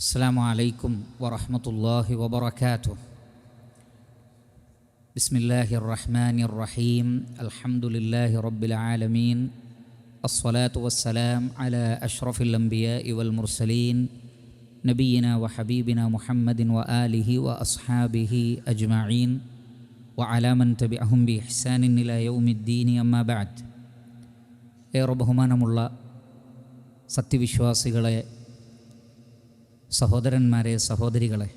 السلام عليكم ورحمة الله وبركاته. بسم الله الرحمن الرحيم. الحمد لله رب العالمين. الصلاة والسلام على أشرف الأنبياء والمرسلين نبينا وحبيبنا محمد وآله وأصحابه أجمعين وعلى من تبعهم بإحسان إلى يوم الدين. أما بعد. ഏറെ ബഹുമാനമുള്ള സത്യവിശ്വാസികളെ, സഹോദരന്മാരെ, സഹോദരികളെ,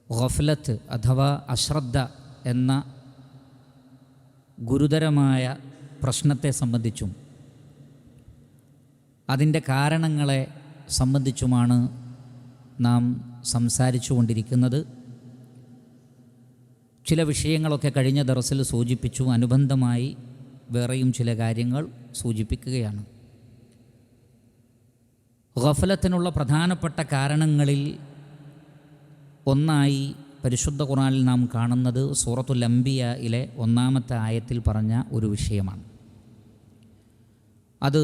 ഗഫ്ലത്ത് അഥവാ അശ്രദ്ധ എന്ന ഗുരുതരമായ പ്രശ്നത്തെ സംബന്ധിച്ചും അതിൻ്റെ കാരണങ്ങളെ സംബന്ധിച്ചുമാണ് നാം സംസാരിച്ചു കൊണ്ടിരിക്കുന്നത്. ചില വിഷയങ്ങളൊക്കെ കഴിഞ്ഞ ദർസിൽ സൂചിപ്പിച്ചു. അനുബന്ധമായി വേറെയും ചില കാര്യങ്ങൾ സൂചിപ്പിക്കുകയാണ്. ഗഫലത്തിനുള്ള പ്രധാനപ്പെട്ട കാരണങ്ങളിൽ ഒന്നായി പരിശുദ്ധ ഖുർആനിൽ നാം കാണുന്നത് സൂറത്തുൽ അംബിയായിലെ 1-ാമത്തെ ആയത്തിൽ പറഞ്ഞ ഒരു വിഷയമാണ്. അത്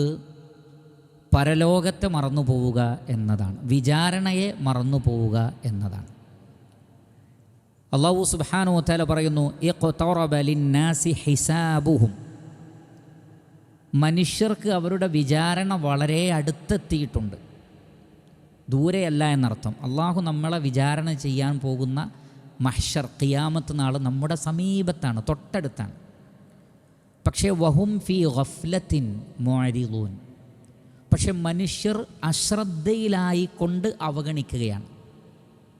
പരലോകത്തെ മറന്നുപോവുക എന്നതാണ്, വിചാരണയെ മറന്നുപോവുക എന്നതാണ്. അല്ലാഹു സുബ്ഹാനഹു വ തആല പറയുന്നു, ഇഖ്തറബ ലിന്നാസി ഹിസാബുഹും, മനുഷ്യർക്ക് അവരുടെ വിചാരണ വളരെ അടുത്തെത്തിയിട്ടുണ്ട്. ദൂരെയല്ല എന്നർത്ഥം. അള്ളാഹു നമ്മളെ വിചാരണ ചെയ്യാൻ പോകുന്ന മഹ്ശർ, ഖിയാമത്ത് നാൾ നമ്മുടെ സമീപത്താണ്, തൊട്ടടുത്താണ്. പക്ഷേ വഹും ഫീ ഗഫ്ലത്തിൻ മുഅരിദൂൻ, പക്ഷെ മനുഷ്യർ അശ്രദ്ധയിലായിക്കൊണ്ട് അവഗണിക്കുകയാണ്.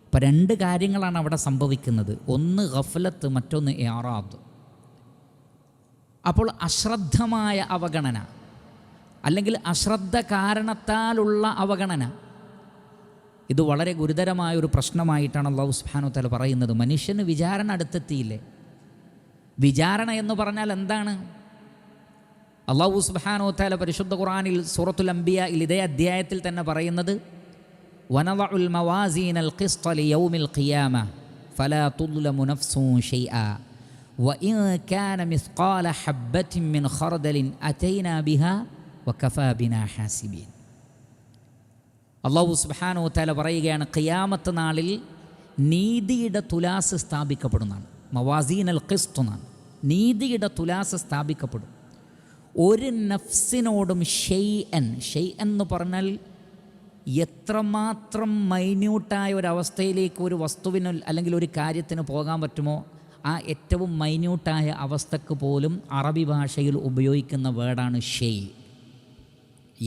അപ്പം 2 കാര്യങ്ങളാണ് അവിടെ സംഭവിക്കുന്നത്. ഒന്ന് ഗഫ്ലത്ത്, മറ്റൊന്ന് ഇറാദ്. അപ്പോൾ അശ്രദ്ധമായ അവഗണന അല്ലെങ്കിൽ അശ്രദ്ധ കാരണത്താലുള്ള അവഗണന, ഇത് വളരെ ഗുരുതരമായൊരു പ്രശ്നമായിട്ടാണ് അല്ലാഹു സുബ്ഹാനഹു വ തആല പറയുന്നത്. മനുഷ്യന് വിചാരണ അടുത്തെത്തിയില്ലേ? വിചാരണ എന്ന് പറഞ്ഞാൽ എന്താണ്? അല്ലാഹു സുബ്ഹാനഹു വ തആല പരിശുദ്ധ ഖുർആനിൽ സൂറത്തുൽ അംബിയായിൽ ഇതേ അധ്യായത്തിൽ തന്നെ പറയുന്നത്, വനദഉൽ മവാസീനൽ ഖിസ്ത ലിയൗമിൽ ഖിയാമ ഫലാ തുദ്ലമു നഫ്സുൻ ഷൈആ വഇൻ കാന മിസ്ഖാല ഹബ്ബത്തിൻ മിൻ ഖർദലിൻ അതൈനാ ബിഹാ വകഫാ ബിനാ ഹാസിബീൻ. അല്ലാഹു സുബ്ഹാനഹു വ തആല പറയുകയാണ്, ഖിയാമത്ത് നാളിൽ നീതിയുടെ തുലാസ് സ്ഥാപിക്കപ്പെടുന്നതാണ്. മവാസീനൽ ഖിസ്ത് എന്നാണ്. നീതിയുടെ തുലാസ് സ്ഥാപിക്കപ്പെടും. ഒരു നഫ്സിനോടും ഷൈഅൻ എന്ന് പറഞ്ഞാൽ എത്രമാത്രം മൈന്യൂട്ടായ ഒരവസ്ഥയിലേക്ക് ഒരു വസ്തുവിന് അല്ലെങ്കിൽ ഒരു കാര്യത്തിന് പോകാൻ പറ്റുമോ, ആ ഏറ്റവും മൈന്യൂട്ടായ അവസ്ഥക്ക് പോലും അറബി ഭാഷയിൽ ഉപയോഗിക്കുന്ന വേർഡാണ് ഷെയ്,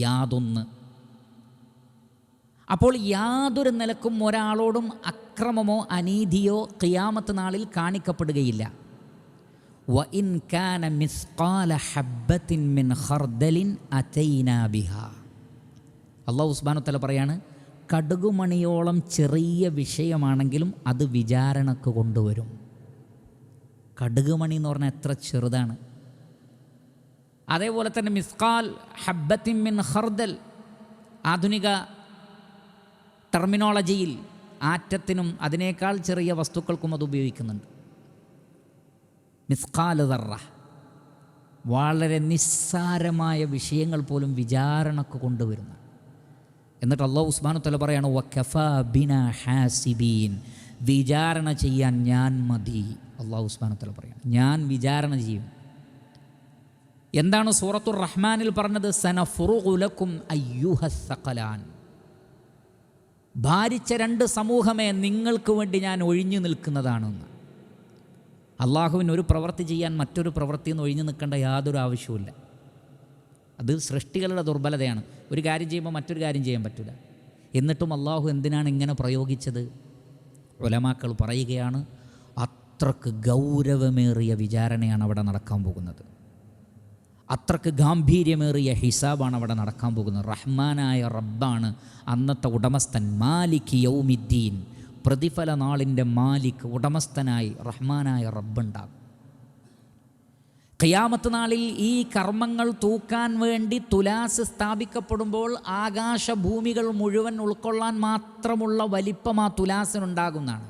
യാതൊന്ന്. അപ്പോൾ യാതൊരു നിലക്കും ഒരാളോടും അക്രമമോ അനീതിയോ ഖിയാമത്ത് നാളിൽ കാണിക്കപ്പെടുകയില്ല. വഇൻ കാന മിസ്ഖാല ഹബ്ബത്തിൻ മിൻ ഖർദലിൻ അതൈനാ ബിഹാ. അല്ലാഹു സുബ്ഹാനഹു വ തആല പറയാണ്, കടുകുമണിയോളം ചെറിയ വിഷയമാണെങ്കിലും അത് വിചാരണക്ക് കൊണ്ടുവരും. കടുകുമണി എന്ന് പറഞ്ഞാൽ എത്ര ചെറുതാണ്. അതേപോലെ തന്നെ മിസ്ഖാൽ ഹബ്ബത്തിൻ മിൻ ഖർദൽ, ആധുനിക ടെർമിനോളജിയിൽ ആറ്റത്തിനും അതിനേക്കാൾ ചെറിയ വസ്തുക്കൾക്കും അത് ഉപയോഗിക്കുന്നുണ്ട്. മിസ്ഖാൽ ദർറ, വളരെ നിസ്സാരമായ വിഷയങ്ങൾ പോലും വിചാരണക്ക് കൊണ്ടുവരുന്ന. എന്നിട്ട് അല്ലാഹു സുബ്ഹാനഹു വ തആല പറയാണ്, വകഫാ ബിനാ ഹാസിബീൻ, വിചാരണ ചെയ്യാൻ ഞാൻ മതി. അല്ലാഹു സുബ്ഹാനഹു വ തആല പറയാണ്, ഞാൻ വിചാരണ ചെയ്യും. എന്താണ് സൂറത്തുർ റഹ്മാനിൽ പറഞ്ഞത്? സനഫ്റുഗു ലക്കും അയ്യുഹസ് സഖലാൻ, ഭാരിച്ച 2 സമൂഹമേ, നിങ്ങൾക്ക് വേണ്ടി ഞാൻ ഒഴിഞ്ഞു നിൽക്കുന്നതാണെന്ന്. അള്ളാഹുവിന് ഒരു പ്രവൃത്തി ചെയ്യാൻ മറ്റൊരു പ്രവൃത്തിയിൽ നിന്ന് ഒഴിഞ്ഞു നിൽക്കേണ്ട യാതൊരു ആവശ്യവുമില്ല. അത് സൃഷ്ടികളുടെ ദുർബലതയാണ്. ഒരു കാര്യം ചെയ്യുമ്പോൾ മറ്റൊരു കാര്യം ചെയ്യാൻ പറ്റില്ല. എന്നിട്ടും അള്ളാഹു എന്തിനാണ് ഇങ്ങനെ പ്രയോഗിച്ചത്? ഉലമാക്കൾ പറയുകയാണ്, അത്രക്ക് ഗൗരവമേറിയ വിചാരണയാണ് അവിടെ നടക്കാൻ പോകുന്നത്. അത്രക്ക് ഗാംഭീര്യമേറിയ ഹിസാബാണ് അവിടെ നടക്കാൻ പോകുന്നത്. റഹ്മാനായ റബ്ബാണ് അന്നത്തെ ഉടമസ്ഥൻ. മാലിക് യൗമിദ്ദീൻ, പ്രതിഫല നാളിൻ്റെ മാലിക്, ഉടമസ്ഥനായി റഹ്മാനായ റബ്ബുണ്ടാകും. ഖിയാമത്ത് നാളിൽ ഈ കർമ്മങ്ങൾ തൂക്കാൻ വേണ്ടി തുലാസ് സ്ഥാപിക്കപ്പെടുമ്പോൾ ആകാശഭൂമികൾ മുഴുവൻ ഉൾക്കൊള്ളാൻ മാത്രമുള്ള വലിപ്പം ആ തുലാസിനുണ്ടാകുന്നതാണ്.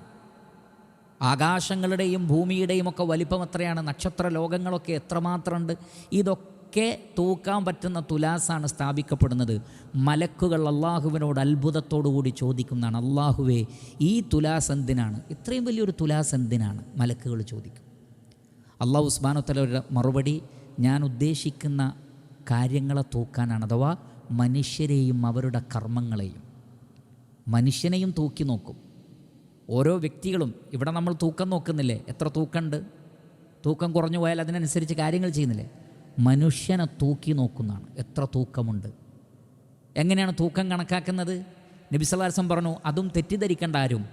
ആകാശങ്ങളുടെയും ഭൂമിയുടെയും ഒക്കെ വലിപ്പം എത്രയാണ്? നക്ഷത്ര ലോകങ്ങളൊക്കെ എത്രമാത്രമുണ്ട്? ഇതൊക്കെ ഒക്കെ തൂക്കാൻ പറ്റുന്ന തുലാസാണ് സ്ഥാപിക്കപ്പെടുന്നത്. മലക്കുകൾ അള്ളാഹുവിനോട് അത്ഭുതത്തോടു കൂടി ചോദിക്കുന്നതാണ്, അള്ളാഹുവേ ഈ തുലാസ് എന്തിനാണ്, ഇത്രയും വലിയൊരു തുലാസ് എന്തിനാണ്? മലക്കുകൾ ചോദിക്കും. അള്ളാഹു സുബ്ഹാനഹു വ തആലയുടെ മറുപടി, ഞാൻ ഉദ്ദേശിക്കുന്ന കാര്യങ്ങളെ തൂക്കാനാണ്, അഥവാ മനുഷ്യരെയും അവരുടെ കർമ്മങ്ങളെയും. മനുഷ്യനെയും തൂക്കി നോക്കും, ഓരോ വ്യക്തികളും. ഇവിടെ നമ്മൾ തൂക്കം നോക്കുന്നില്ലേ, എത്ര തൂക്കമുണ്ട്, തൂക്കം കുറഞ്ഞു പോയാൽ അതിനനുസരിച്ച് കാര്യങ്ങൾ ചെയ്യുന്നില്ലേ? മനുഷ്യനെ തൂക്കി നോക്കുന്നതാണ്, എത്ര തൂക്കമുണ്ട്. എങ്ങനെയാണ് തൂക്കം കണക്കാക്കുന്നത്? നബി സല്ലല്ലാഹു അലൈഹി വസല്ലം പറഞ്ഞു, അതും തെറ്റിദ്ധരിക്കേണ്ട ആരും,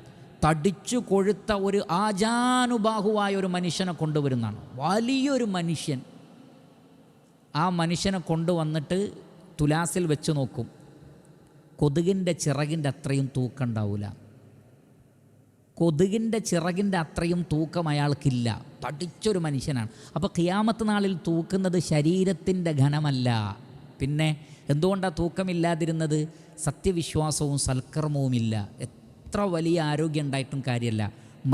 തടിച്ചു കൊഴുത്ത ഒരു ആജാനുബാഹുവായ ഒരു മനുഷ്യനെ കൊണ്ടുവരുന്നതാണ്. വലിയൊരു മനുഷ്യൻ. ആ മനുഷ്യനെ കൊണ്ടുവന്നിട്ട് തുലാസിൽ വെച്ച് നോക്കും, കൊതുകിൻ്റെ ചിറകിൻ്റെ അത്രയും തൂക്കം ഉണ്ടാവില്ല. കൊതുകിൻ്റെ ചിറകിൻ്റെ അത്രയും തൂക്കം അയാൾക്കില്ല, തടിച്ചൊരു മനുഷ്യനാണ്. അപ്പോൾ ഖിയാമത്ത് നാളിൽ തൂക്കുന്നത് ശരീരത്തിൻ്റെ ഘനമല്ല. പിന്നെ എന്തുകൊണ്ടാണ് തൂക്കമില്ലാതിരുന്നത്? സത്യവിശ്വാസവും സൽക്കർമ്മവുമില്ല. എത്ര വലിയ ആരോഗ്യം ഉണ്ടായിട്ടും കാര്യമല്ല.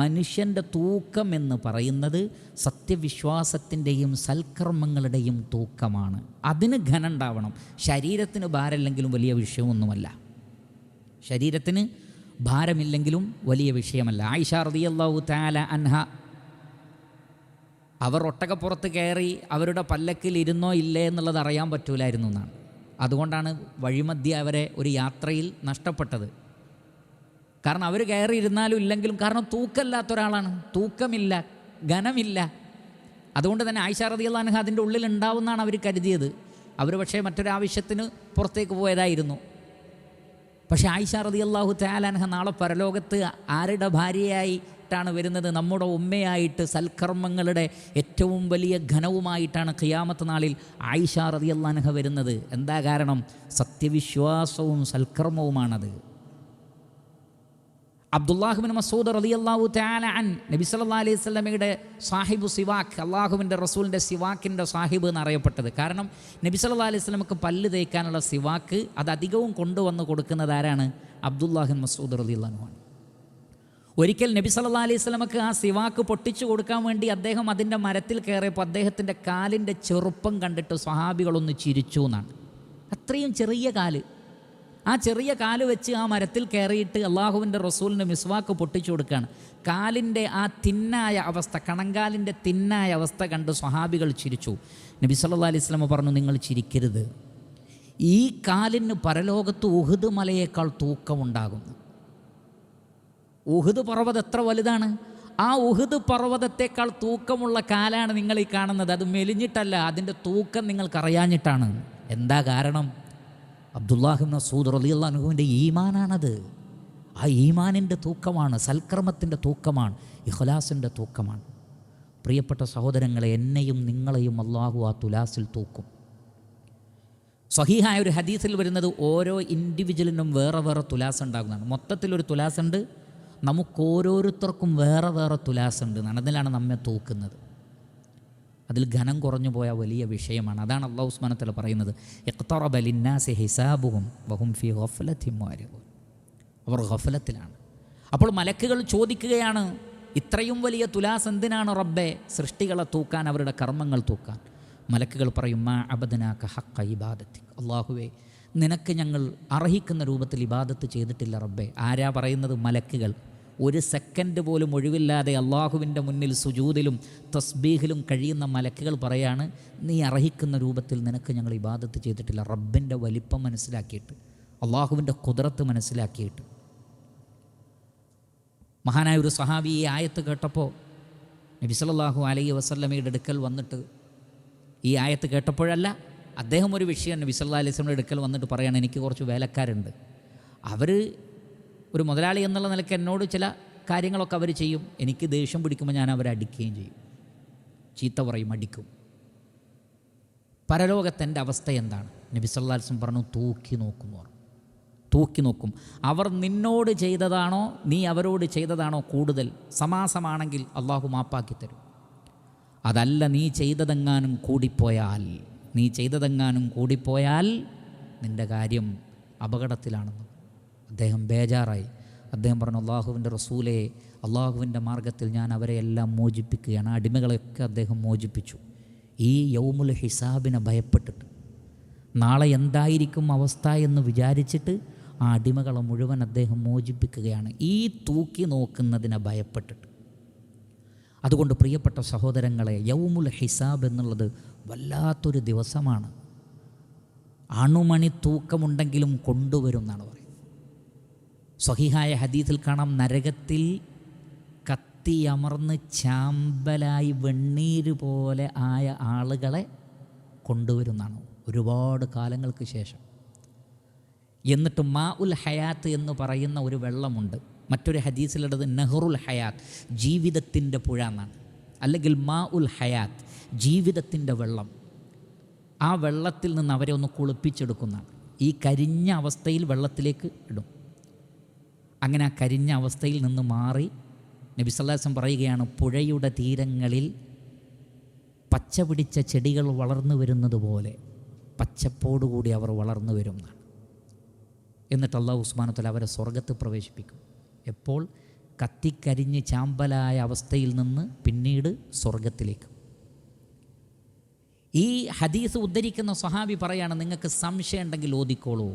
മനുഷ്യൻ്റെ തൂക്കം എന്ന് പറയുന്നത് സത്യവിശ്വാസത്തിൻ്റെയും സൽക്കർമ്മങ്ങളുടെയും തൂക്കമാണ്. അതിന് ഘനം ഉണ്ടാവണം. ശരീരത്തിന് ഭാരമില്ലെങ്കിലും വലിയ വിഷയമൊന്നുമല്ല. ശരീരത്തിന് ഭാരമില്ലെങ്കിലും വലിയ വിഷയമല്ല. ആയിഷ റളിയല്ലാഹു തആല അൻഹ, അവർ ഒട്ടകപ്പുറത്ത് കയറി അവരുടെ പല്ലക്കിൽ ഇരുന്നോ ഇല്ലേ എന്നുള്ളത് അറിയാൻ പറ്റൂലായിരുന്നു എന്നാണ്. അതുകൊണ്ടാണ് വഴിമധ്യേ അവരെ ഒരു യാത്രയിൽ നഷ്ടപ്പെട്ടത്. കാരണം അവർ കയറി ഇരുന്നാലും ഇല്ലെങ്കിലും, കാരണം തൂക്കമില്ലാത്ത ഒരാളാണ്, തൂക്കമില്ല, ഘനമില്ല. അതുകൊണ്ട് തന്നെ ആയിഷ റളിയല്ലാഹു അൻഹ അതിൻ്റെ ഉള്ളിൽ ഉണ്ടാവുമെന്നാണ് അവർ കരുതിയത്. അവർ പക്ഷേ മറ്റൊരാവശ്യത്തിന് പുറത്തേക്ക് പോയതായിരുന്നു. പക്ഷേ ആയിഷ റളിയല്ലാഹു തആല അൻഹ നാളെ പരലോകത്ത് ആരുടെ ഭാര്യയായിട്ടാണ് വരുന്നത്? നമ്മുടെ ഉമ്മയായിട്ട്, സൽക്കർമ്മങ്ങളുടെ ഏറ്റവും വലിയ ഘനവുമായിട്ടാണ് ഖിയാമത്ത് നാളിൽ ആയിഷ റളിയല്ലാഹു അൻഹ വരുന്നത്. എന്താ കാരണം? സത്യവിശ്വാസവും സൽക്കർമ്മവുമാണത്. അബ്ദുല്ലാഹ് ബിൻ മസ്ഊദ് റളിയല്ലാഹു തആല അൻ, നബി സല്ലല്ലാഹു അലൈഹി വസല്ലമയുടെ സാഹിബു സിവാക്ക്, അള്ളാഹുവിൻ്റെ റസൂലിൻ്റെ സിവാക്കിൻ്റെ സാഹിബ് എന്നറിയപ്പെട്ടത്. കാരണം നബി സല്ലല്ലാഹു അലൈഹി വസല്ലമക്ക് പല്ല് തേക്കാനുള്ള സിവാക്ക് അത് അധികവും കൊണ്ടുവന്ന് കൊടുക്കുന്നത് ആരാണ്? അബ്ദുല്ലാഹ് ബിൻ മസ്ഊദ് റളിയല്ലാഹു അൻഹു. ഒരിക്കൽ നബി സല്ലല്ലാഹു അലൈഹി വസല്ലമക്ക് ആ സിവാക്ക് പൊട്ടിച്ചു കൊടുക്കാൻ വേണ്ടി അദ്ദേഹം അതിൻ്റെ മരത്തിൽ കയറിയപ്പോൾ അദ്ദേഹത്തിൻ്റെ കാലിൻ്റെ ചെറുപ്പം കണ്ടിട്ട് സ്വഹാബികളൊന്ന് ചിരിച്ചു എന്നാണ്. അത്രയും ചെറിയ കാല്. ആ ചെറിയ കാല് വെച്ച് ആ മരത്തിൽ കയറിയിട്ട് അള്ളാഹുവിൻ്റെ റസൂലിന് മിസ്വാക്ക് പൊട്ടിച്ചു കൊടുക്കുകയാണ്. കാലിൻ്റെ ആ തിന്നായ അവസ്ഥ, കണങ്കാലിൻ്റെ തിന്നായ അവസ്ഥ കണ്ട് സ്വഹാബികൾ ചിരിച്ചു. നബി സല്ലല്ലാഹു അലൈഹി വസല്ലം പറഞ്ഞു, നിങ്ങൾ ചിരിക്കരുത്, ഈ കാലിന് പരലോകത്ത് ഉഹുദ് മലയേക്കാൾ തൂക്കമുണ്ടാകുന്നു. ഉഹുദ് പർവ്വതം എത്ര വലുതാണ്? ആ ഉഹുദ് പർവ്വതത്തേക്കാൾ തൂക്കമുള്ള കാലാണ് നിങ്ങൾ ഈ കാണുന്നത്. അത് മെലിഞ്ഞിട്ടല്ല, അതിൻ്റെ തൂക്കം നിങ്ങൾക്കറിയാഞ്ഞിട്ടാണ്. എന്താ കാരണം? അബ്ദുല്ലാഹ് ഇബ്നു മസ്ഊദ് റളിയല്ലാഹു അൻഹുവിൻ്റെ ഈമാനാണത്. ആ ഈമാനിൻ്റെ തൂക്കമാണ്, സൽക്കർമ്മത്തിൻ്റെ തൂക്കമാണ്, ഇഖ്ലാസിൻ്റെ തൂക്കമാണ്. പ്രിയപ്പെട്ട സഹോദരങ്ങളെ, എന്നെയും നിങ്ങളെയും അള്ളാഹു ആ തുലാസിൽ തൂക്കും. സ്വഹീഹായ ഒരു ഹദീസിൽ വരുന്നത് ഓരോ ഇൻഡിവിജ്വലിനും വേറെ വേറെ തുലാസ് ഉണ്ടാകുന്നതാണ്. മൊത്തത്തിലൊരു തുലാസുണ്ട്, നമുക്കോരോരുത്തർക്കും വേറെ വേറെ തുലാസുണ്ട് എന്നാണ്. അതിലാണ് നമ്മെ തൂക്കുന്നത്. അതിൽ ഘനം കുറഞ്ഞു പോയ വലിയ വിഷയമാണ്. അതാണ് അല്ലാഹു സുബ്ഹാനഹു വ തആല പറയുന്നത്, ഇഖ്തറബ ലിന്നാസി ഹിസാബുഹും വഹും ഫീ ഗഫ്ലത്തിൻ മുഅരിദൂൻ. അവർ ഗഫലത്തിലാണ്. അപ്പോൾ മലക്കുകൾ ചോദിക്കുകയാണ്, ഇത്രയും വലിയ തുലാസ് എന്തിനാണ് റബ്ബേ? സൃഷ്ടികളെ തൂക്കാൻ, അവരുടെ കർമ്മങ്ങൾ തൂക്കാൻ. മലക്കുകൾ പറയും, മാ അബദ്നാക ഹഖ്ക ഇബാദത്തിക്, അല്ലാഹുവേ നിനക്ക് ഞങ്ങൾ അർഹിക്കുന്ന രൂപത്തിൽ ഇബാദത്ത് ചെയ്തിട്ടില്ല റബ്ബേ. ആരാ പറയുന്നത്? മലക്കുകൾ. ഒരു സെക്കൻഡ് പോലും ഒഴിവില്ലാതെ അള്ളാഹുവിൻ്റെ മുന്നിൽ സുജൂദിലും തസ്ബീഹിലും കഴിയുന്ന മലക്കുകൾ പറയാണ്, നീ അർഹിക്കുന്ന രൂപത്തിൽ നിനക്ക് ഞങ്ങൾ ഇബാദത്ത് ചെയ്തിട്ടില്ല. റബ്ബിൻ്റെ വലിപ്പം മനസ്സിലാക്കിയിട്ട്, അള്ളാഹുവിൻ്റെ ഖുദ്റത്ത് മനസ്സിലാക്കിയിട്ട്. മഹാനായ ഒരു സഹാബി ഈ ആയത്ത് കേട്ടപ്പോൾ നബി സല്ലല്ലാഹു അലൈഹി വസല്ലമയുടെ അടുക്കൽ വന്നിട്ട്, ഈ ആയത്ത് കേട്ടപ്പോഴല്ല, അദ്ദേഹം ഒരു വിഷയം നബി സല്ലല്ലാഹു അലൈഹി വസല്ലമയുടെ അടുക്കൽ വന്നിട്ട് പറയാണ്, എനിക്ക് കുറച്ച് വേലക്കാരുണ്ട്, അവർ ഒരു മുതലാളി എന്നുള്ള നിലയ്ക്ക് എന്നോട് ചില കാര്യങ്ങളൊക്കെ അവർ ചെയ്യും, എനിക്ക് ദേഷ്യം പിടിക്കുമ്പോൾ ഞാൻ അവരെ അടിക്കുകയും ചെയ്യും, ചീത്ത പറയും, അടിക്കും. പരലോകത്തിൻ്റെ അവസ്ഥ എന്താണ്? നബി സല്ലല്ലാഹു അലൈഹി വസല്ലം പറഞ്ഞു, തൂക്കി നോക്കും. തൂക്കി നോക്കും. അവർ നിന്നോട് ചെയ്തതാണോ നീ അവരോട് ചെയ്തതാണോ കൂടുതൽ? സമാസമാണെങ്കിൽ അള്ളാഹു മാപ്പാക്കി തരും. അതല്ല, നീ ചെയ്തതെങ്ങാനും കൂടിപ്പോയാൽ നിൻ്റെ കാര്യം അപകടത്തിലാണെന്ന്. അദ്ദേഹം ബേജാറായി. അദ്ദേഹം പറഞ്ഞു, അള്ളാഹുവിൻ്റെ റസൂലേ, അള്ളാഹുവിൻ്റെ മാർഗത്തിൽ ഞാൻ അവരെ എല്ലാം മോചിപ്പിക്കുകയാണ്. അടിമകളെയൊക്കെ അദ്ദേഹം മോചിപ്പിച്ചു. ഈ യൗമുൽ ഹിസാബിനെ ഭയപ്പെട്ടിട്ട്, നാളെ എന്തായിരിക്കും അവസ്ഥ എന്ന് വിചാരിച്ചിട്ട് ആ അടിമകളെ മുഴുവൻ അദ്ദേഹം മോചിപ്പിക്കുകയാണ്, ഈ തൂക്കി നോക്കുന്നതിനെ ഭയപ്പെട്ടിട്ട്. അതുകൊണ്ട് പ്രിയപ്പെട്ട സഹോദരങ്ങളെ, യൗമുൽ ഹിസാബ് എന്നുള്ളത് വല്ലാത്തൊരു ദിവസമാണ്. അണുമണി തൂക്കമുണ്ടെങ്കിലും കൊണ്ടുവരും എന്നാണ് പറയുന്നത്. സ്വഹീഹായ ഹദീസിൽ കാണാം, നരകത്തിൽ കത്തിയമർന്ന് ചാമ്പലായി വെണ്ണീര് പോലെ ആയ ആളുകളെ കൊണ്ടുവരുന്നതാണ് ഒരുപാട് കാലങ്ങൾക്ക് ശേഷം. എന്നിട്ട് മാ ഉൽ ഹയാത്ത് എന്ന് പറയുന്ന ഒരു വെള്ളമുണ്ട്. മറ്റൊരു ഹദീസിലുള്ളത് നെഹ്റുൽ ഹയാത്ത്, ജീവിതത്തിൻ്റെ പുഴ എന്നാണ്. അല്ലെങ്കിൽ മാ ഉൽ ഹയാത്ത്, ജീവിതത്തിൻ്റെ വെള്ളം. ആ വെള്ളത്തിൽ നിന്ന് അവരെ ഒന്ന് കുളിപ്പിച്ചെടുക്കുന്നതാണ്. ഈ കരിഞ്ഞ അവസ്ഥയിൽ വെള്ളത്തിലേക്ക് ഇടും. അങ്ങനെ ആ കരിഞ്ഞ അവസ്ഥയിൽ നിന്ന് മാറി നബി സല്ലല്ലാഹു അലൈഹി വസല്ലം പറയുകയാണ്, പുഴയുടെ തീരങ്ങളിൽ പച്ച പിടിച്ച ചെടികൾ വളർന്നു വരുന്നത് പോലെ പച്ചപ്പോടുകൂടി അവർ വളർന്നു വരും എന്നാണ്. എന്നിട്ട് അല്ലാഹു സുബ്ഹാനഹു വ തആല അവരെ സ്വർഗ്ഗത്തിൽ പ്രവേശിപ്പിക്കും. എപ്പോൾ? കത്തിക്കരിഞ്ഞ് ചാമ്പലായ അവസ്ഥയിൽ നിന്ന് പിന്നീട് സ്വർഗത്തിലേക്ക്. ഈ ഹദീസ് ഉദ്ധരിക്കുന്ന സ്വഹാബി പറയാണ്, നിങ്ങൾക്ക് സംശയം ഉണ്ടെങ്കിൽ ഓതിക്കോളൂ.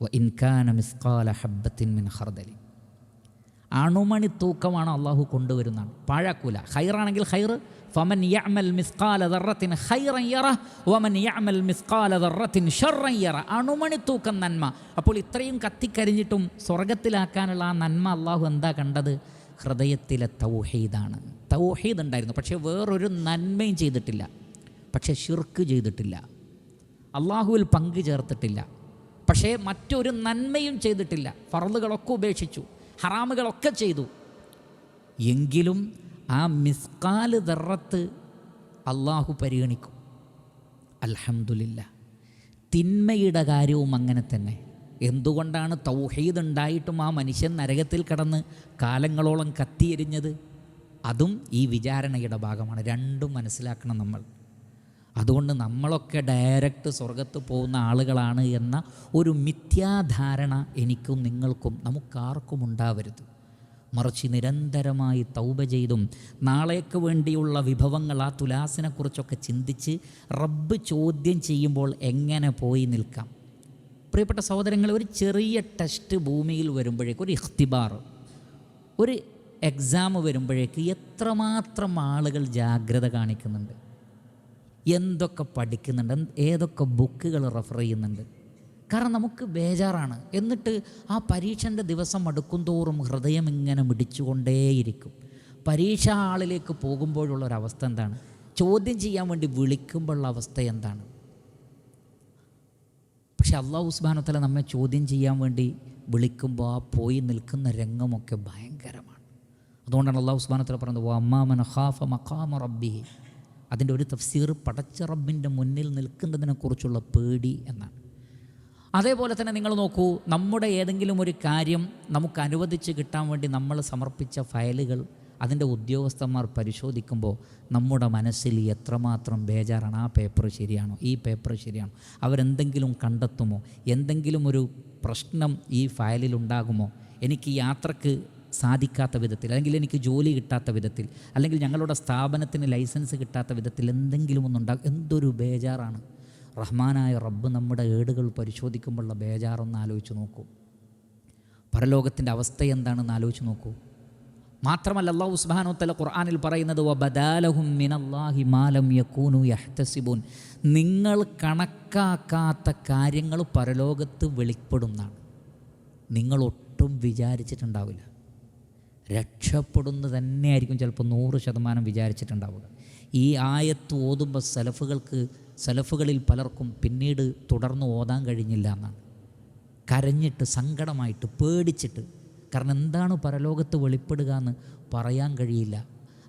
വ ഇൻ കാന മിസ്ഖാല ഹബ്ബത്തിൻ മിൻ ഖർദലി, അണുമണി തൂക്കമാണ് അള്ളാഹു കൊണ്ടുവരുന്നതാണ്, പാഴാക്കൂല. ഖൈറാണെങ്കിൽ ഖൈർ, ഫമൻ യഅമൽ മിസ്ഖാല ദർറത്തിൻ ഖൈറൻ യറഹ് വമൻ യഅമൽ മിസ്ഖാല ദർറത്തിൻ ശർറൻ യറഹ്. അണുമണി തൂക്കം നന്മ. അപ്പോൾ ഇത്രയും കത്തിക്കരിഞ്ഞിട്ടും സ്വർഗത്തിലാക്കാനുള്ള ആ നന്മ അള്ളാഹു എന്താ കണ്ടത്? ഹൃദയത്തിലെ തൗഹീദാണ്. തൗഹീദ് ഉണ്ടായിരുന്നു, പക്ഷേ വേറൊരു നന്മയും ചെയ്തിട്ടില്ല. പക്ഷേ ശിർക്ക് ചെയ്തിട്ടില്ല, അള്ളാഹുവിൽ പങ്കു ചേർത്തിട്ടില്ല. പക്ഷേ മറ്റൊരു നന്മയും ചെയ്തിട്ടില്ല. ഫർളുകളൊക്കെ ഉപേക്ഷിച്ചു, ഹറാമുകളൊക്കെ ചെയ്തു. എങ്കിലും ആ മിസ്കാല് ദർറത്ത് അള്ളാഹു പരിഗണിക്കും. അൽഹംദുലില്ലാ. തിന്മയുടെ കാര്യവും അങ്ങനെ തന്നെ. എന്തുകൊണ്ടാണ് തൗഹീദ് ഉണ്ടായിട്ടും ആ മനുഷ്യൻ നരകത്തിൽ കടന്ന് കാലങ്ങളോളം കത്തിയെരിഞ്ഞത്? അതും ഈ വിചാരണയുടെ ഭാഗമാണ്. രണ്ടും മനസ്സിലാക്കണം നമ്മൾ. അതുകൊണ്ട് നമ്മളൊക്കെ ഡയറക്റ്റ് സ്വർഗത്ത് പോകുന്ന ആളുകളാണ് എന്ന ഒരു മിഥ്യാധാരണ എനിക്കും നിങ്ങൾക്കും നമുക്കാർക്കും ഉണ്ടാവരുത്. മറിച്ച് നിരന്തരമായി തൗബ ചെയ്തും നാളേക്ക് വേണ്ടിയുള്ള വിഭവങ്ങൾ, ആ തുലാസിനെക്കുറിച്ചൊക്കെ ചിന്തിച്ച് റബ്ബ് ചോദ്യം ചെയ്യുമ്പോൾ എങ്ങനെ പോയി നിൽക്കാം. പ്രിയപ്പെട്ട സഹോദരങ്ങൾ, ഒരു ചെറിയ ടെസ്റ്റ് ഭൂമിയിൽ വരുമ്പോഴേക്ക്, ഒരു ഇഖ്തിബാർ, ഒരു എക്സാം വരുമ്പോഴേക്ക് എത്രമാത്രം ആളുകൾ ജാഗ്രത കാണിക്കുന്നുണ്ട്, എന്തൊക്കെ പഠിക്കുന്നുണ്ട്, ഏതൊക്കെ ബുക്കുകൾ റെഫർ ചെയ്യുന്നുണ്ട്. കാരണം നമുക്ക് ബേജാറാണ്. എന്നിട്ട് ആ പരീക്ഷൻ്റെ ദിവസം അടുക്കുംതോറും ഹൃദയം ഇങ്ങനെ മിടിച്ചുകൊണ്ടേയിരിക്കും. പരീക്ഷ ഹാളിലേക്ക് പോകുമ്പോഴുള്ളൊരവസ്ഥ എന്താണ്? ചോദ്യം ചെയ്യാൻ വേണ്ടി വിളിക്കുമ്പോഴുള്ള അവസ്ഥ എന്താണ്? പക്ഷെ അല്ലാഹു സുബ്ഹാനഹു വ തആല നമ്മെ ചോദ്യം ചെയ്യാൻ വേണ്ടി വിളിക്കുമ്പോൾ ആ പോയി നിൽക്കുന്ന രംഗമൊക്കെ ഭയങ്കരമാണ്. അതുകൊണ്ടാണ് അല്ലാഹു സുബ്ഹാനഹു വ തആല പറയുന്നത്, വഅമ്മാ മൻ ഖാഫ മഖാമ റബ്ബിഹി. അതിൻ്റെ ഒരു തഫ്സീർ പടച്ച റബ്ബിൻ്റെ മുന്നിൽ നിൽക്കുന്നതിനെക്കുറിച്ചുള്ള പേടി എന്നാണ്. അതേപോലെ തന്നെ നിങ്ങൾ നോക്കൂ, നമ്മുടെ ഏതെങ്കിലും ഒരു കാര്യം നമുക്ക് അനുവദിച്ച് കിട്ടാൻ വേണ്ടി നമ്മൾ സമർപ്പിച്ച ഫയലുകൾ അതിൻ്റെ ഉദ്യോഗസ്ഥന്മാർ പരിശോധിക്കുമ്പോൾ നമ്മുടെ മനസ്സിൽ എത്രമാത്രം ബേജാറാണ്. ആ പേപ്പർ ശരിയാണോ, ഈ പേപ്പർ ശരിയാണോ, അവരെന്തെങ്കിലും കണ്ടെത്തുമോ, എന്തെങ്കിലും ഒരു പ്രശ്നം ഈ ഫയലിലുണ്ടാകുമോ, എനിക്ക് യാത്രക്ക് സാധിക്കാത്ത വിധത്തിൽ, അല്ലെങ്കിൽ എനിക്ക് ജോലി കിട്ടാത്ത വിധത്തിൽ, അല്ലെങ്കിൽ ഞങ്ങളുടെ സ്ഥാപനത്തിന് ലൈസൻസ് കിട്ടാത്ത വിധത്തിൽ എന്തെങ്കിലും ഒന്നുണ്ടാകും. എന്തൊരു ബേജാറാണ്. റഹ്മാനായ റബ്ബ് നമ്മുടെ ഏടുകൾ പരിശോധിക്കുമ്പോഴുള്ള ബേജാറൊന്ന് ആലോചിച്ച് നോക്കൂ. പരലോകത്തിൻ്റെ അവസ്ഥ എന്താണെന്ന് ആലോചിച്ച് നോക്കൂ. മാത്രമല്ല അല്ലാഹു സുബ്ഹാനഹു വ തആല ഖുർആനിൽ പറയുന്നത്, വബദാലഹും മിനല്ലാഹി മാ ലം യകൂനു യഹ്തസിബൂൻ. നിങ്ങൾ കണക്കാക്കാത്ത കാര്യങ്ങൾ പരലോകത്ത് വെളിപ്പെടുന്നതാണ്. നിങ്ങൾ ഒട്ടും വിചാരിച്ചിട്ടുണ്ടാവില്ല. രക്ഷപ്പെടുന്നത് തന്നെയായിരിക്കും ചിലപ്പോൾ 100% വിചാരിച്ചിട്ടുണ്ടാവുക. ഈ ആയത്ത് ഓതുമ്പോൾ സലഫുകളിൽ പലർക്കും പിന്നീട് തുടർന്ന് ഓതാൻ കഴിഞ്ഞില്ല എന്നാണ്. കരഞ്ഞിട്ട്, സങ്കടമായിട്ട്, പേടിച്ചിട്ട്. കാരണം എന്താണ് പരലോകത്ത് വെളിപ്പെടുക എന്ന് പറയാൻ കഴിയില്ല.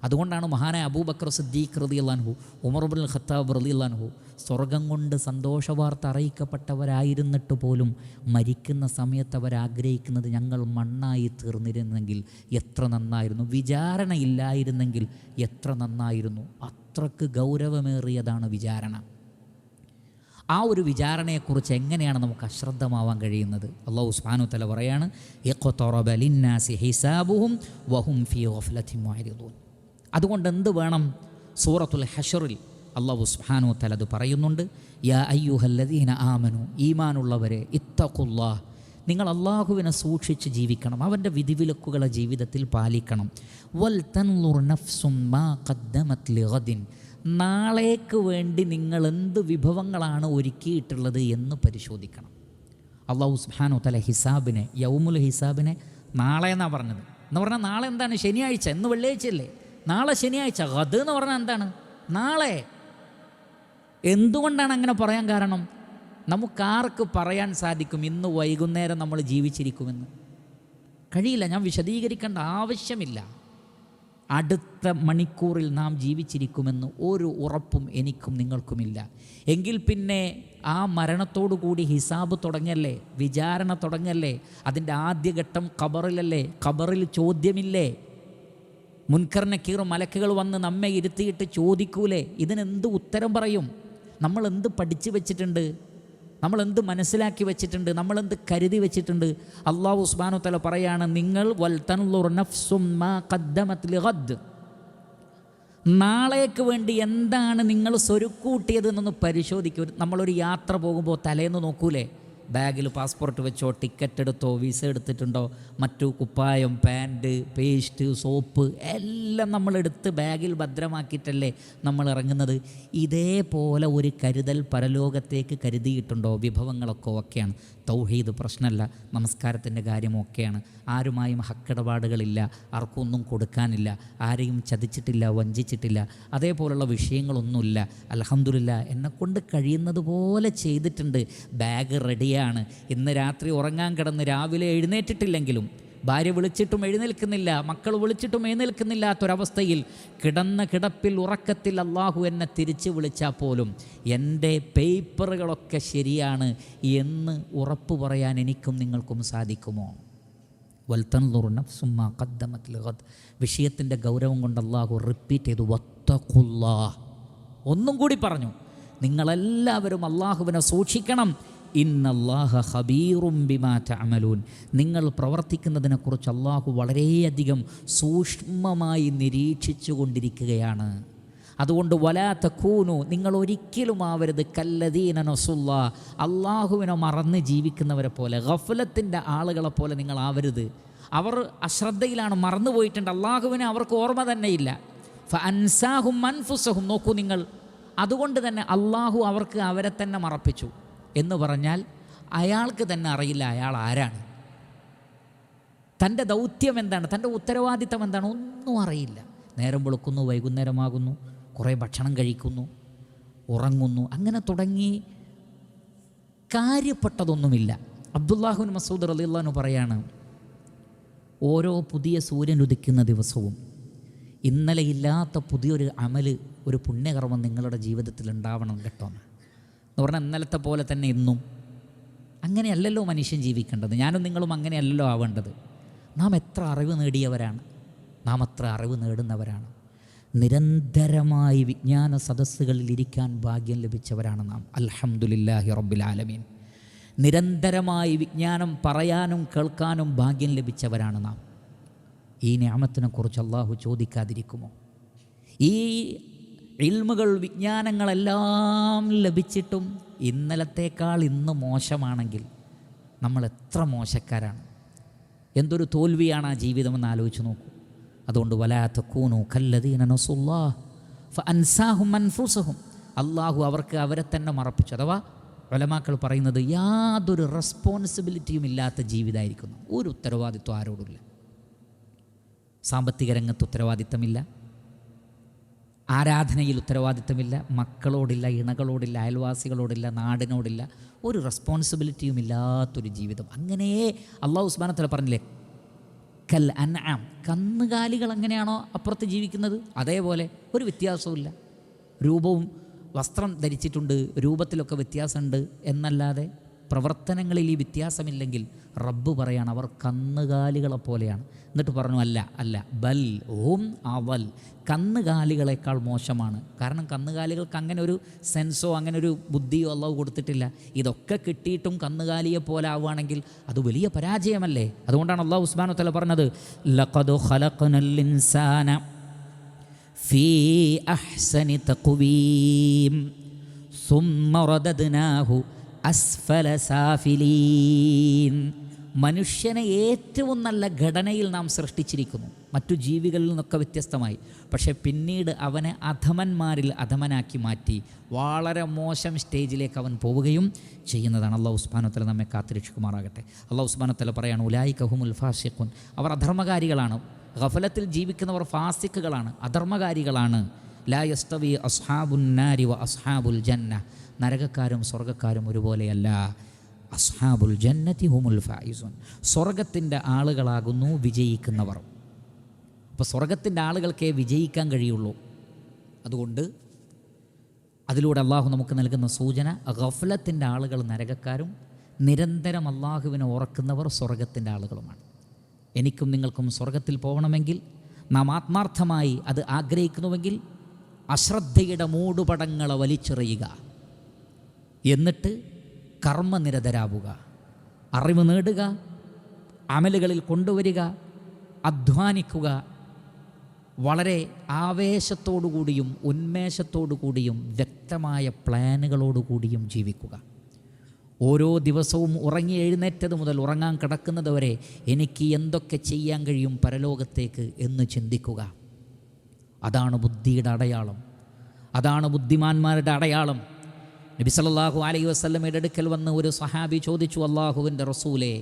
അതുകൊണ്ടാണ് മഹാനായ അബൂബക്കർ സിദ്ദീഖ് റളിയല്ലാഹു അൻഹു, ഉമർ ഇബ്നുൽ ഖത്താബ് റളിയല്ലാഹു അൻഹു സ്വർഗം കൊണ്ട് സന്തോഷവാർത്ത അറിയിക്കപ്പെട്ടവരായിരുന്നിട്ട് പോലും മരിക്കുന്ന സമയത്ത് അവരാഗ്രഹിക്കുന്നത്, ഞങ്ങൾ മണ്ണായി തീർന്നിരുന്നെങ്കിൽ എത്ര നന്നായിരുന്നു, വിചാരണയില്ലായിരുന്നെങ്കിൽ എത്ര നന്നായിരുന്നു. അത്രക്ക് ഗൗരവമേറിയതാണ് വിചാരണ. ആ ഒരു വിചാരണയെക്കുറിച്ച് എങ്ങനെയാണ് നമുക്ക് അശ്രദ്ധമാവാൻ കഴിയുന്നത്? അല്ലാഹു സുബ്ഹാനഹു വ തആല പറയാണ്, ഇഖ്തറബ ലിന്നാസി ഹിസാബുഹും വഹും ഫീ ഗഫ്ലത്തിൻ മുഅ്രിദൂൻ. അതുകൊണ്ട് എന്ത് വേണം? സൂറത്തുൽ ഹശ്റിൽ അല്ലാഹു സുബ്ഹാനഹു വ തആല അത് പറയുന്നുണ്ട്. യാ അയ്യുഹല്ലദീന ആമനു, ഈമാനുള്ളവരെ, ഇത്തഖുല്ലാഹ്, നിങ്ങൾ അള്ളാഹുവിനെ സൂക്ഷിച്ച് ജീവിക്കണം, അവൻ്റെ വിധിവിലക്കുകളെ ജീവിതത്തിൽ പാലിക്കണം. വൽ തൻളുർ നഫ്സും മാ ഖദ്ദമത് ലിഗദിൻ, നാളേക്ക് വേണ്ടി നിങ്ങൾ എന്ത് വിഭവങ്ങളാണ് ഒരുക്കിയിട്ടുള്ളത് എന്ന് പരിശോധിക്കണം. അല്ലാഹു സുബ്ഹാനഹു വ തആല ഹിസാബിനെ, യൗമുൽ ഹിസാബിനെ നാളെ എന്നാണ് പറഞ്ഞത്. എന്ന് പറഞ്ഞാൽ നാളെ എന്താണ്? ശനിയാഴ്ച. ഇന്ന് വെള്ളിയാഴ്ചയല്ലേ? നാളെ ശനിയാഴ്ച. ഗദ് എന്ന് പറഞ്ഞാൽ എന്താണ്? നാളെ. എന്തുകൊണ്ടാണ് അങ്ങനെ പറയാൻ കാരണം? നമുക്കാർക്ക് പറയാൻ സാധിക്കും ഇന്ന് വൈകുന്നേരം നമ്മൾ ജീവിച്ചിരിക്കുമെന്ന്? കഴിയില്ല. ഞാൻ വിശദീകരിക്കേണ്ട ആവശ്യമില്ല. അടുത്ത മണിക്കൂറിൽ നാം ജീവിച്ചിരിക്കുമെന്ന് ഒരു ഉറപ്പും എനിക്കും നിങ്ങൾക്കുമില്ല. എങ്കിൽ പിന്നെ ആ മരണത്തോടു കൂടി ഹിസാബ് തുടങ്ങല്ലേ, വിചാരണ തുടങ്ങല്ലേ. അതിൻ്റെ ആദ്യഘട്ടം ഖബറിലല്ലേ? ഖബറിൽ ചോദ്യമില്ലേ? മുൻകർ നക്കീർ മലക്കുകൾ വന്ന് നമ്മെ ഇരുത്തിയിട്ട് ചോദിക്കൂലേ? ഇതിനെന്ത് ഉത്തരം പറയും? നമ്മൾ എന്ത് പഠിച്ചു വെച്ചിട്ടുണ്ട്? നമ്മളെന്ത് മനസ്സിലാക്കി വെച്ചിട്ടുണ്ട്? നമ്മളെന്ത് കരുതി വെച്ചിട്ടുണ്ട്? അല്ലാഹു സുബ്ഹാനഹു വ തആല പറയാണ്, നിങ്ങൾ വൽ തൻളുർ നഫ്സും മാ ഖദ്ദമത് ലിഗദ്, നാളേക്ക് വേണ്ടി എന്താണ് നിങ്ങൾ സ്വരുക്കൂട്ടിയത് എന്നൊന്ന് പരിശോധിക്കും. നമ്മളൊരു യാത്ര പോകുമ്പോൾ തലേന്ന് നോക്കൂലേ? ബാഗിൽ പാസ്പോർട്ട് വെച്ചോ, ടിക്കറ്റ് എടുത്തോ, വിസ എടുത്തിട്ടുണ്ടോ, മറ്റു കുപ്പായം, പാൻറ്റ്, പേസ്റ്റ്, സോപ്പ് എല്ലാം നമ്മളെടുത്ത് ബാഗിൽ ഭദ്രമാക്കിയിട്ടല്ലേ നമ്മൾ ഇറങ്ങുന്നത്. ഇതേപോലെ ഒരു കരുതൽ പരലോകത്തേക്ക് കരുതിയിട്ടുണ്ടോ? വിഭവങ്ങളൊക്കെ ഓക്കെയാണ്, തൗഹീദ് പ്രശ്നമല്ല, നമസ്കാരത്തിൻ്റെ കാര്യമൊക്കെയാണ്, ആരുമായും ഹക്കിടപാടുകളില്ല, ആർക്കൊന്നും കൊടുക്കാനില്ല, ആരെയും ചതിച്ചിട്ടില്ല, വഞ്ചിച്ചിട്ടില്ല, അതേപോലുള്ള വിഷയങ്ങളൊന്നുമില്ല. അൽഹംദുലില്ലാഹ്, എന്നെക്കൊണ്ട് കഴിയുന്നത് പോലെ ചെയ്തിട്ടുണ്ട്, ബാഗ് റെഡിയാണ്. ഇന്ന് രാത്രി ഉറങ്ങാൻ കിടന്ന് രാവിലെ എഴുന്നേറ്റിട്ടില്ലെങ്കിലും, ഭാര്യ വിളിച്ചിട്ടും എഴുന്നേൽക്കുന്നില്ല, മക്കൾ വിളിച്ചിട്ടും എഴുന്നേൽക്കുന്നില്ലാത്തൊരവസ്ഥയിൽ കിടന്ന കിടപ്പിൽ ഉറക്കത്തിൽ അള്ളാഹു എന്നെ തിരിച്ച് വിളിച്ചാൽ പോലും എൻ്റെ പേപ്പറുകളൊക്കെ ശരിയാണ് എന്ന് ഉറപ്പ് പറയാൻ എനിക്കും നിങ്ങൾക്കും സാധിക്കുമോ? വൽതൻളുർ നഫ്സും മാ ഖദ്ദമത് ലിഗദ്, വിഷയത്തിൻ്റെ ഗൗരവം കൊണ്ട് അള്ളാഹു റിപ്പീറ്റ് ചെയ്തു, വത്തഖുല്ലാഹ്. ഒന്നും കൂടി പറഞ്ഞു, നിങ്ങളെല്ലാവരും അള്ളാഹുവിനെ സൂക്ഷിക്കണം. ഇന്നല്ലാഹ ഖബീറും ബിമാ തഅമലൂൻ, നിങ്ങൾ പ്രവർത്തിക്കുന്നതിനെക്കുറിച്ച് അള്ളാഹു വളരെയധികം സൂക്ഷ്മമായി നിരീക്ഷിച്ചു കൊണ്ടിരിക്കുകയാണ്. അതുകൊണ്ട് വലാ തകൂനു, നിങ്ങൾ ഒരിക്കലും ആവരുത് കല്ലദീന നസുല്ലാഹ്, അള്ളാഹുവിനെ മറന്ന് ജീവിക്കുന്നവരെ പോലെ, ഗഫലത്തിൻ്റെ ആളുകളെ പോലെ നിങ്ങൾ ആവരുത്. അവർ അശ്രദ്ധയിലാണ്, മറന്നുപോയിട്ടുണ്ട്, അള്ളാഹുവിനെ അവർക്ക് ഓർമ്മ തന്നെയില്ല. ഫഅൻസാഹും അൻഫുസഹും, നോക്കൂ നിങ്ങൾ, അതുകൊണ്ട് തന്നെ അള്ളാഹു അവർക്ക് അവരെ തന്നെ മറപ്പിച്ചു എന്ന് പറഞ്ഞാൽ അയാൾക്ക് തന്നെ അറിയില്ല അയാൾ ആരാണ്, തൻ്റെ ദൗത്യം എന്താണ്, തൻ്റെ ഉത്തരവാദിത്തം എന്താണ്, ഒന്നും അറിയില്ല. നേരം വെളുക്കുന്നു, വൈകുന്നേരമാകുന്നു, കുറേ ഭക്ഷണം കഴിക്കുന്നു, ഉറങ്ങുന്നു, അങ്ങനെ തുടങ്ങി കാര്യപ്പെട്ടതൊന്നുമില്ല. അബ്ദുല്ലാഹു ബിൻ മസ്ഊദ് റളിയല്ലാഹു അൻഹു പറയാണ്, ഓരോ പുതിയ സൂര്യൻ ഉദിക്കുന്ന ദിവസവും ഇന്നലെ ഇല്ലാത്ത പുതിയൊരു അമല്, ഒരു പുണ്യകർമ്മം നിങ്ങളുടെ ജീവിതത്തിൽ ഉണ്ടാവണം കേട്ടോ എന്ന് പറഞ്ഞാൽ, ഇന്നലത്തെ പോലെ തന്നെ ഇന്നും. അങ്ങനെയല്ലല്ലോ മനുഷ്യൻ ജീവിക്കേണ്ടത്. ഞാനും നിങ്ങളും അങ്ങനെയല്ലല്ലോ ആവേണ്ടത്. നാം എത്ര അറിവ് നേടിയവരാണ്, നാം എത്ര അറിവ് നേടുന്നവരാണ്. നിരന്തരമായി വിജ്ഞാന സദസ്സുകളിൽ ഇരിക്കാൻ ഭാഗ്യം ലഭിച്ചവരാണ് നാം. അൽഹംദുലില്ലാഹി റബ്ബിൽ ആലമീൻ. നിരന്തരമായി വിജ്ഞാനം പറയാനും കേൾക്കാനും ഭാഗ്യം ലഭിച്ചവരാണ് നാം. ഈ നിഅമത്തിനെക്കുറിച്ച് അള്ളാഹു ചോദിക്കാതിരിക്കുമോ? ഈ ഇൽമുകൾ, വിജ്ഞാനങ്ങളെല്ലാം ലഭിച്ചിട്ടും ഇന്നലത്തേക്കാൾ ഇന്ന് മോശമാണെങ്കിൽ നമ്മൾ എത്ര മോശക്കാരാണ്, എന്തൊരു തോൽവിയാണ് ആ ജീവിതമെന്ന് ആലോചിച്ച് നോക്കൂ. അതുകൊണ്ട് വലാ തകൂനു കല്ലദീന നസുല്ലാഹ് ഫഅൻസാഹും അൻഫുസഹും, അള്ളാഹു അവർക്ക് അവരെ തന്നെ മറപ്പിച്ചു. അഥവാ ഉലമാക്കൾ പറയുന്നത് യാതൊരു റെസ്പോൺസിബിലിറ്റിയും ഇല്ലാത്ത ജീവിതമായിരിക്കുന്നു. ഒരു ഉത്തരവാദിത്വം ആരോടുമില്ല. സാമ്പത്തിക രംഗത്ത് ഉത്തരവാദിത്തമില്ല, ആരാധനയിൽ ഉത്തരവാദിത്തമില്ല, മക്കളോടില്ല, ഇണകളോടില്ല, അയൽവാസികളോടില്ല, നാടിനോടില്ല, ഒരു റെസ്പോൺസിബിലിറ്റിയും ഇല്ലാത്തൊരു ജീവിതം. അങ്ങനെ അല്ലാഹു സുബ്ഹാനഹു വ തആല പറഞ്ഞില്ലേ, കൽ അൻആം, കന്നുകാലികൾ എങ്ങനെയാണോ അപ്പുറത്ത് ജീവിക്കുന്നത് അതേപോലെ, ഒരു വ്യത്യാസവുമില്ല. രൂപവും വസ്ത്രം ധരിച്ചിട്ടുണ്ട്, രൂപത്തിലൊക്കെ വ്യത്യാസമുണ്ട് എന്നല്ലാതെ പ്രവർത്തനങ്ങളിൽ ഈ വ്യത്യാസമില്ലെങ്കിൽ റബ്ബ് പറയാണ് അവർ കന്നുകാലികളെ പോലെയാണ്. എന്നിട്ട് പറഞ്ഞു, അല്ല ബൽ ഹും അവൽ, കന്നുകാലികളെക്കാൾ മോശമാണ്. കാരണം കന്നുകാലികൾക്ക് അങ്ങനെ ഒരു സെൻസോ അങ്ങനെ ഒരു ബുദ്ധിയോ അല്ലാഹു കൊടുത്തിട്ടില്ല. ഇതൊക്കെ കിട്ടിയിട്ടും കന്നുകാലിയെ പോലെ ആവുകയാണെങ്കിൽ അത് വലിയ പരാജയമല്ലേ? അതുകൊണ്ടാണ് അല്ലാഹു സുബ്ഹാനഹു വ തആല പറഞ്ഞത്, ലഖദ് ഖലഖനൽ ഇൻസാന ഫീ അഹ്സനി തഖ്വീം സുമ്മ റദദ്നാഹു അസ്ഫല സാഫിലീൻ. മനുഷ്യനെ ഏറ്റവും നല്ല ഘടനയിൽ നാം സൃഷ്ടിച്ചിരിക്കുന്നു, മറ്റു ജീവികളിൽ നിന്നൊക്കെ വ്യത്യസ്തമായി. പക്ഷേ പിന്നീട് അവനെ അധമന്മാരിൽ അധമനാക്കി മാറ്റി വളരെ മോശം സ്റ്റേജിലേക്ക് അവൻ പോവുകയും ചെയ്യുന്നതാണ്. അല്ലാഹു സുബ്ഹാനഹു വ തആല നമ്മെ കാത്തുരക്ഷിക്കുമാറാകട്ടെ. അല്ലാഹു സുബ്ഹാനഹു വ തആല പറയാണ്, ഉലൈക ഹുമുൽ ഫാസിഖൂൻ, അവർ അധർമ്മകാരികളാണ്. ഗഫലത്തിൽ ജീവിക്കുന്നവർ ഫാസിഖുകളാണ്, അധർമ്മകാരികളാണ്. ലാ യസ്തവി അസ്ഹാബുൻ നാരി വ അസ്ഹാബുൽ ജന്ന, നരകക്കാരും സ്വർഗ്ഗക്കാരും ഒരുപോലെയല്ല. അസ്ഹാബുൽ ജന്നതി ഹുമുൽ ഫായിസൂൻ, സ്വർഗത്തിൻ്റെ ആളുകളാകുന്നു വിജയിക്കുന്നവർ. അപ്പോൾ സ്വർഗത്തിൻ്റെ ആളുകൾക്കേ വിജയിക്കാൻ കഴിയുള്ളൂ. അതുകൊണ്ട് അതിലൂടെ അള്ളാഹു നമുക്ക് നൽകുന്ന സൂചന, ഗഫലത്തിൻ്റെ ആളുകൾ നരകക്കാരും നിരന്തരം അള്ളാഹുവിനെ ഓർക്കുന്നവർ സ്വർഗത്തിൻ്റെ ആളുകളുമാണ്. എനിക്കും നിങ്ങൾക്കും സ്വർഗത്തിൽ പോകണമെങ്കിൽ, നാം ആത്മാർത്ഥമായി അത് ആഗ്രഹിക്കുന്നുവെങ്കിൽ അശ്രദ്ധയുടെ മൂടുപടങ്ങളെ വലിച്ചെറിയുക, എന്നിട്ട് കർമ്മനിരതരാവുക, അറിവ് നേടുക, അമലുകളിൽ കൊണ്ടുവരിക, അധ്വാനിക്കുക, വളരെ ആവേശത്തോടുകൂടിയും ഉന്മേഷത്തോടുകൂടിയും വ്യക്തമായ പ്ലാനുകളോടുകൂടിയും ജീവിക്കുക. ഓരോ ദിവസവും ഉറങ്ങി എഴുന്നേറ്റത് മുതൽ ഉറങ്ങാൻ കിടക്കുന്നത് വരെ എനിക്ക് എന്തൊക്കെ ചെയ്യാൻ കഴിയും പരലോകത്തേക്ക് എന്ന് ചിന്തിക്കുക. അതാണ് ബുദ്ധിയുടെ അടയാളം, അതാണ് ബുദ്ധിമാന്മാരുടെ അടയാളം. നബി സല്ലല്ലാഹു അലൈഹി വസല്ലമയുടെ അടുക്കൽ വന്ന് ഒരു സഹാബി ചോദിച്ചു, അല്ലാഹുവിൻ്റെ റസൂലേ,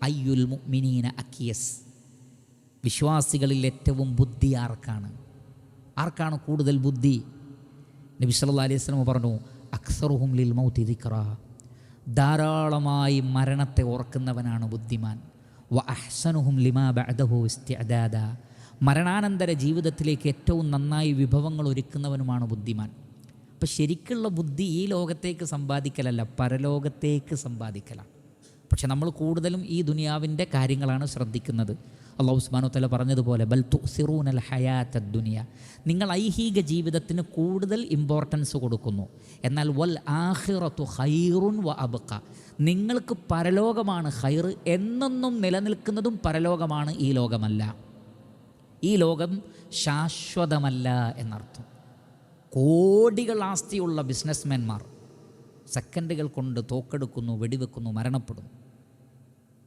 അയ്യുൽ മുഅ്മിനീന അക്കിയസ്, വിശ്വാസികളിൽ ഏറ്റവും ബുദ്ധി ആർക്കാണ് കൂടുതൽ ബുദ്ധി? നബി സല്ലല്ലാഹു അലൈഹി വസല്ലം പറഞ്ഞു, അക്സറുഹും ലിൽ മൗതി ദിക്റാ, ധാരാളമായി മരണത്തെ ഓർക്കുന്നവനാണ് ബുദ്ധിമാൻ. വ അഹ്സനുഹും ലിമാ ബഅദഹു ഇസ്തിഅദാദ, മരണാനന്തര ജീവിതത്തിലേക്ക് ഏറ്റവും നന്നായി വിഭവങ്ങൾ ഒരുക്കുന്നവനുമാണ് ബുദ്ധിമാൻ. അപ്പം ശരിക്കുള്ള ബുദ്ധി ഈ ലോകത്തേക്ക് സമ്പാദിക്കലല്ല, പരലോകത്തേക്ക് സമ്പാദിക്കലാണ്. പക്ഷെ നമ്മൾ കൂടുതലും ഈ ദുനിയാവിൻ്റെ കാര്യങ്ങളാണ് ശ്രദ്ധിക്കുന്നത്. അല്ലാഹു സുബ്ഹാനഹു വ തആല പറഞ്ഞതുപോലെ, ബൽ തുസിറൂനൽ ഹയാത്തദ് ദുനിയ, നിങ്ങൾ ഐഹിക ജീവിതത്തിന് കൂടുതൽ ഇമ്പോർട്ടൻസ് കൊടുക്കുന്നു. എന്നാൽ വൽ ആഖിറത്തു ഖൈറുൻ വ അബ്ഖ, നിങ്ങൾക്ക് പരലോകമാണ് ഖൈർ, എന്നെന്നും നിലനിൽക്കുന്നതും പരലോകമാണ്, ഈ ലോകമല്ല. ഈ ലോകം ശാശ്വതമല്ല എന്നർത്ഥം. കോടികൾ ആസ്തിയുള്ള ബിസിനസ്മാൻമാർ സെക്കൻഡുകൾ കൊണ്ട് തോക്കെടുക്കുന്നു, വെടിവെക്കുന്നു, മരണപ്പെടുന്നു.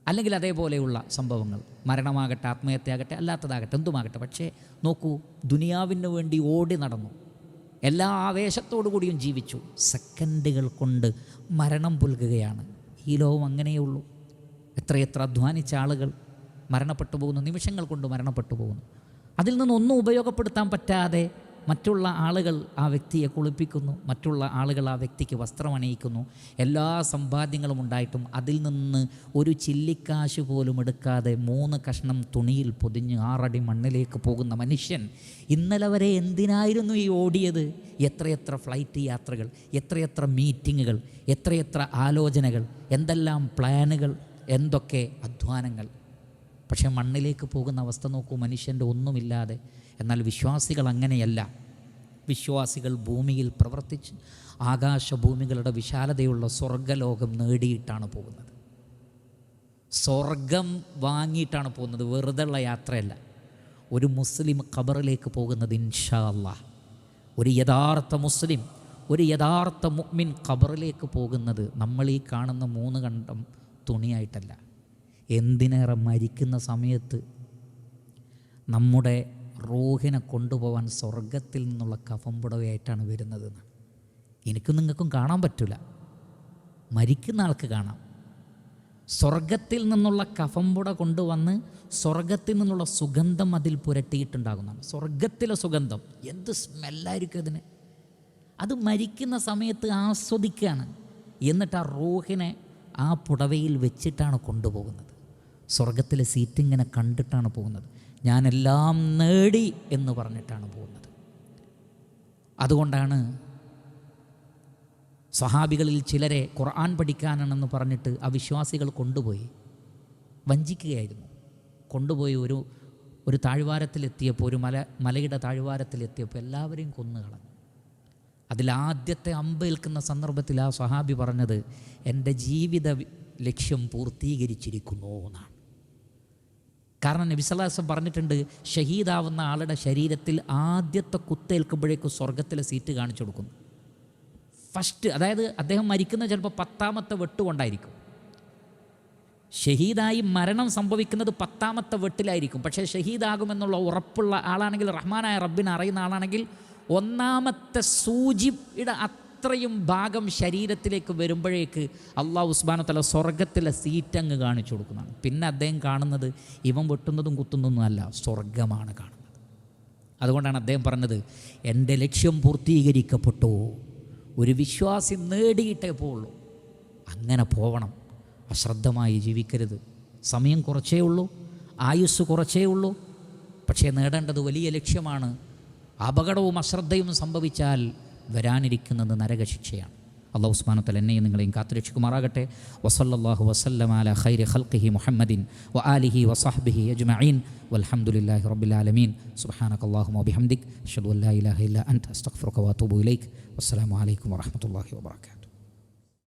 അല്ലെങ്കിൽ അതേപോലെയുള്ള സംഭവങ്ങൾ, മരണമാകട്ടെ, ആത്മഹത്യയാകട്ടെ, അല്ലാത്തതാകട്ടെ, എന്തുമാകട്ടെ. പക്ഷേ നോക്കൂ, ദുനിയാവിന് വേണ്ടി ഓടി നടന്നു, എല്ലാ ആവേശത്തോടു കൂടിയും ജീവിച്ചു, സെക്കൻഡുകൾ കൊണ്ട് മരണം പുൽകുകയാണ്. ഈ ലോകം അങ്ങനെയുള്ളൂ. എത്രയെത്ര അധ്വാനിച്ച ആളുകൾ മരണപ്പെട്ടു പോകുന്നു, നിമിഷങ്ങൾ കൊണ്ട് മരണപ്പെട്ടു പോകുന്നു. അതിൽ നിന്നൊന്നും ഉപയോഗപ്പെടുത്താൻ പറ്റാതെ മറ്റുള്ള ആളുകൾ ആ വ്യക്തിയെ കുളിപ്പിക്കുന്നു, മറ്റുള്ള ആളുകൾ ആ വ്യക്തിക്ക് വസ്ത്രമണിയിക്കുന്നു. എല്ലാ സമ്പാദ്യങ്ങളും ഉണ്ടായിട്ടും അതിൽ നിന്ന് ഒരു ചില്ലിക്കാശ് പോലും എടുക്കാതെ 3 കഷ്ണം തുണിയിൽ പൊതിഞ്ഞ് 6 അടി മണ്ണിലേക്ക് പോകുന്ന മനുഷ്യൻ ഇന്നലെ വരെ എന്തിനായിരുന്നു ഈ ഓടിയത്? എത്രയെത്ര ഫ്ലൈറ്റ് യാത്രകൾ, എത്രയെത്ര മീറ്റിങ്ങുകൾ, എത്രയെത്ര ആലോചനകൾ, എന്തെല്ലാം പ്ലാനുകൾ, എന്തൊക്കെ അധ്വാനങ്ങൾ. പക്ഷേ മണ്ണിലേക്ക് പോകുന്ന അവസ്ഥ നോക്കൂ, മനുഷ്യൻ്റെ ഒന്നുമില്ലാതെ. എന്നാൽ വിശ്വാസികൾ അങ്ങനെയല്ല. വിശ്വാസികൾ ഭൂമിയിൽ പ്രവർത്തിച്ച് ആകാശഭൂമികളുടെ വിശാലതയുള്ള സ്വർഗ്ഗലോകം നേടിയിട്ടാണ് പോകുന്നത്. സ്വർഗം വാങ്ങിയിട്ടാണ് പോകുന്നത്, വെറുതെയുള്ള യാത്രയല്ല. ഒരു മുസ്ലിം ഖബറിലേക്ക് പോകുന്നത് ഇൻഷാ അല്ലാഹ്, ഒരു യഥാർത്ഥ മുസ്ലിം, ഒരു യഥാർത്ഥ മുഅ്മിൻ ഖബറിലേക്ക് പോകുന്നത് നമ്മൾ ഈ കാണുന്ന 3 കണ്ടം തുണിയായിട്ടല്ല. എന്തിനേറെ മരിക്കുന്ന സമയത്ത് നമ്മുടെ റൂഹിനെ കൊണ്ടുപോകാൻ സ്വർഗത്തിൽ നിന്നുള്ള കഫംപുടവയായിട്ടാണ് വരുന്നതെന്ന് എനിക്കും നിങ്ങൾക്കും കാണാൻ പറ്റില്ല, മരിക്കുന്ന ആൾക്ക് കാണാം. സ്വർഗത്തിൽ നിന്നുള്ള കഫംപുട കൊണ്ടുവന്ന് സ്വർഗത്തിൽ നിന്നുള്ള സുഗന്ധം അതിൽ പുരട്ടിയിട്ടുണ്ടാകുന്നതാണ്. സ്വർഗത്തിലെ സുഗന്ധം, എന്ത് സ്മെല്ലായിരിക്കും അതിന്! അത് മരിക്കുന്ന സമയത്ത് ആസ്വദിക്കുകയാണ്. എന്നിട്ട് ആ റൂഹിനെ ആ പുടവയിൽ വെച്ചിട്ടാണ് കൊണ്ടുപോകുന്നത്. സ്വർഗത്തിലെ സീറ്റിങ്ങനെ കണ്ടിട്ടാണ് പോകുന്നത്. ഞാനെല്ലാം നേടി എന്ന് പറഞ്ഞിട്ടാണ് പോകുന്നത്. അതുകൊണ്ടാണ് സ്വഹാബികളിൽ ചിലരെ ഖുർആൻ പഠിക്കാനാണെന്ന് പറഞ്ഞിട്ട് അവിശ്വാസികൾ കൊണ്ടുപോയി വഞ്ചിക്കുകയായിരുന്നു. കൊണ്ടുപോയി ഒരു താഴ്വാരത്തിലെത്തിയപ്പോൾ, ഒരു മലയുടെ താഴ്വാരത്തിലെത്തിയപ്പോൾ എല്ലാവരെയും കൊന്നുകളഞ്ഞു. അതിലാദ്യത്തെ അമ്പ് ഏൽക്കുന്ന സന്ദർഭത്തിൽ ആ സ്വഹാബി പറഞ്ഞത്, എൻ്റെ ജീവിത ലക്ഷ്യം പൂർത്തീകരിച്ചിരിക്കുന്നു എന്നാണ്. കാരണം നബി സല്ലല്ലാഹു അലൈഹി വസല്ലം പറഞ്ഞിട്ടുണ്ട്, ഷഹീദാവുന്ന ആളുടെ ശരീരത്തിൽ ആദ്യത്തെ കുത്തേൽക്കുമ്പോഴേക്കും സ്വർഗത്തിലെ സീറ്റ് കാണിച്ചു കൊടുക്കുന്നു. ഫസ്റ്റ്, അതായത് അദ്ദേഹം മരിക്കുന്നത് ചിലപ്പോൾ 10ാമത്തെ വെട്ടുകൊണ്ടായിരിക്കും. ഷഹീദായി മരണം സംഭവിക്കുന്നത് 10ാമത്തെ വെട്ടിലായിരിക്കും. പക്ഷേ ഷഹീദാകുമെന്നുള്ള ഉറപ്പുള്ള ആളാണെങ്കിൽ, റഹ്മാനായ റബ്ബിനെ അറിയുന്ന ആളാണെങ്കിൽ, 1ാമത്തെ സൂചിയുടെ അത്രയും ഭാഗം ശരീരത്തിലേക്ക് വരുമ്പോഴേക്ക് അല്ലാഹു സുബ്ഹാനഹു വ തആല സ്വർഗത്തിലെ സീറ്റങ്ങ് കാണിച്ചു കൊടുക്കുന്നതാണ്. പിന്നെ അദ്ദേഹം കാണുന്നത് ഇവൻ വെട്ടുന്നതും കുത്തുന്നതൊന്നും അല്ല, സ്വർഗമാണ് കാണുന്നത്. അതുകൊണ്ടാണ് അദ്ദേഹം പറഞ്ഞത്, എൻ്റെ ലക്ഷ്യം പൂർത്തീകരിക്കപ്പെട്ടു, ഒരു വിശ്വാസി നേടിയിട്ടേ പോവുള്ളൂ. അങ്ങനെ പോവണം. അശ്രദ്ധമായി ജീവിക്കരുത്. സമയം കുറച്ചേ ഉള്ളൂ, ആയുസ് കുറച്ചേ ഉള്ളൂ. പക്ഷേ നേടേണ്ടത് വലിയ ലക്ഷ്യമാണ്. അപകടവും അശ്രദ്ധയും സംഭവിച്ചാൽ വരാനിരിക്കുന്നത് നരകശിക്ഷയാണ്. അല്ലാഹു സുബ്ഹാനഹു വ തആല എന്നെയും നിങ്ങളെയും കാത്തുരക്ഷിക്കുമാറാകട്ടെ. വസല്ലല്ലാഹു വസല്ലമ അലാ ഖൈരി ഖൽഖിഹി മുഹമ്മദിൻ വ ആലിഹി വസഹ്ബിഹി അജ്മഈൻ വൽഹംദുലില്ലാഹി റബ്ബിൽ ആലമീൻ. സുബ്ഹാനകല്ലാഹുമ്മ വബിഹംദിക് അഷ്ഹദു അൻ ലാ ഇലാഹ ഇല്ലാ അൻത അസ്തഗ്ഫിറുക വഅതൂബു ഇലൈക്. വസ്സലാമു അലൈക്കും വറഹ്മത്തുള്ളാഹി വബറകാതുഹു.